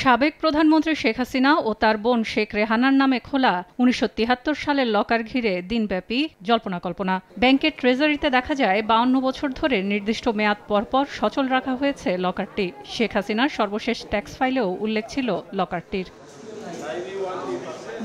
সাবেক প্রধানমন্ত্রী শেখ হাসিনা ও তার বোন শেখ রেহানার নামে খোলা ১৯৭৩ সালের লকার ঘিরে দিনব্যাপী জল্পনা-কল্পনা। ব্যাংকের ট্রেজারিতে দেখা যায় ৫২ বছর ধরে নির্দিষ্ট মেয়াদ পরপর সচল রাখা হয়েছে লকারটি। শেখ হাসিনার সর্বশেষ ট্যাক্স ফাইলেও উল্লেখ ছিল লকারটির।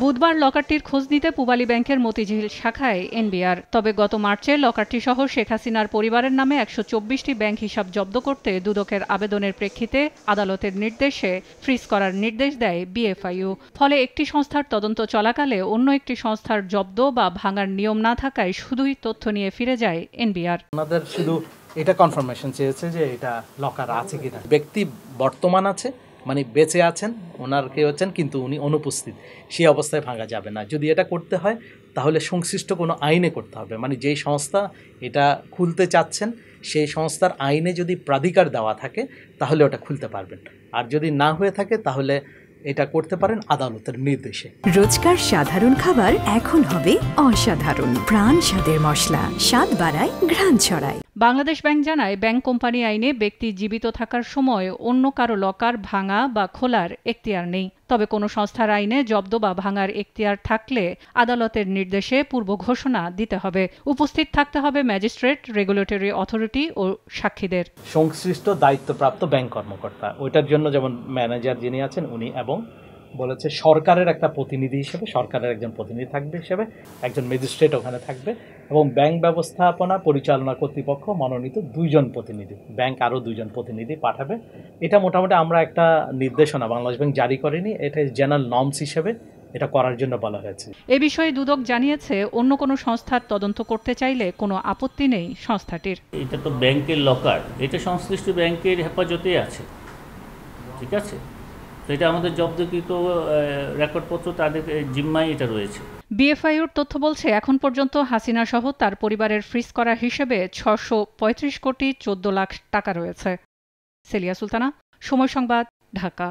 বুধবার লকারটির খোঁজ নিতে পূবালী ব্যাংকের মতিঝিল শাখায় এনবিআর। তবে গত মার্চে লকারটি সহ শেখ হাসিনার পরিবারের নামে ১২৪টি ব্যাংক হিসাব জব্দ করতে দুদকের আবেদনের প্রেক্ষিতে আদালতের নির্দেশে ফ্রিজ করার নির্দেশ দেয় বিএফআইইউ। ফলে একটি সংস্থার তদন্ত চলাকালে অন্য একটি সংস্থার জব্দ বা ভাঙার নিয়ম না থাকায় শুধুই তথ্য নিয়ে ফিরে যায় এনবিআর। আমাদের শুধু এটা কনফার্মেশন চেয়েছে যে এটা লকার আছে কিনা। ব্যক্তি বর্তমান আছে, মানে বেঁচে আছেন, ওনার কেউ আছেন কিন্তু উনি অনুপস্থিত, সেই অবস্থায় ভাঙা যাবে না। যদি এটা করতে হয় তাহলে সংশ্লিষ্ট কোনো আইনে করতে হবে, মানে যেই সংস্থা এটা খুলতে চাচ্ছেন সেই সংস্থার আইনে যদি প্রাধিকার দেওয়া থাকে তাহলে ওটা খুলতে পারবেন, আর যদি না হয়ে থাকে তাহলে এটা করতে পারেন আদালতের নির্দেশে। রোজকার সাধারণ খাবার এখন হবে অসাধারণ। প্রাণ স্বাদের মশলা, স্বাদ বাড়ায়, ঘ্রাণ ছড়ায়। বাংলাদেশ ব্যাংক জানায়, ব্যাংক কোম্পানি আইনে ব্যক্তি জীবিত থাকার সময় অন্য কারো লকার ভাঙা বা খোলার এখতিয়ার নেই। তবে কোনো সংস্থার আইনে জব্দ বা ভাঙার এখতিয়ার থাকলে আদালতের নির্দেশে পূর্ব ঘোষণা দিতে হবে। উপস্থিত থাকতে হবে ম্যাজিস্ট্রেট, রেগুলেটরি অথরিটি ও সাক্ষীদের। সংশ্লিষ্ট দায়িত্বপ্রাপ্ত ব্যাংক কর্মকর্তা, ওইটার জন্য যেমন ম্যানেজার যিনি আছেন উনি, এবং বলেছে সরকারের একটা প্রতিনিধি হিসেবে, সরকারের একজন প্রতিনিধি থাকবে হিসেবে একজন ম্যাজিস্ট্রেট ওখানে থাকবে, এবং ব্যাংক ব্যবস্থাপনা পরিচালনা কর্তৃপক্ষ মনোনীত 2 জন প্রতিনিধি, ব্যাংক আরও 2 জন প্রতিনিধি পাঠাবে। এটা মোটামুটি আমরা একটা নির্দেশনা বাংলাদেশ ব্যাংক জারি করেনি, এটা জেনারেল নর্মস হিসেবে এটা করার জন্য বলা হয়েছে। এ বিষয়ে দুদক জানিয়েছে, অন্য কোনো সংস্থার তদন্ত করতে চাইলে কোনো আপত্তি নেই সংস্থাটির। এটা তো ব্যাংকের লকার, এটা সংশ্লিষ্ট ব্যাংকের হেফাজতে আছে, ঠিক আছে। এটা আমাদের জব্দকৃত রেকর্ডপত্র তাদের জিম্মায় এটা রয়েছে। বিএফআইইউর তথ্য বলছে, এখন পর্যন্ত হাসিনা সহ তার পরিবারের ফ্রিজ করা হিসেবে ৬৩৫ কোটি ১৪ লাখ টাকা রয়েছে। সেলিয়া সুলতানা, সময় সংবাদ, ঢাকা।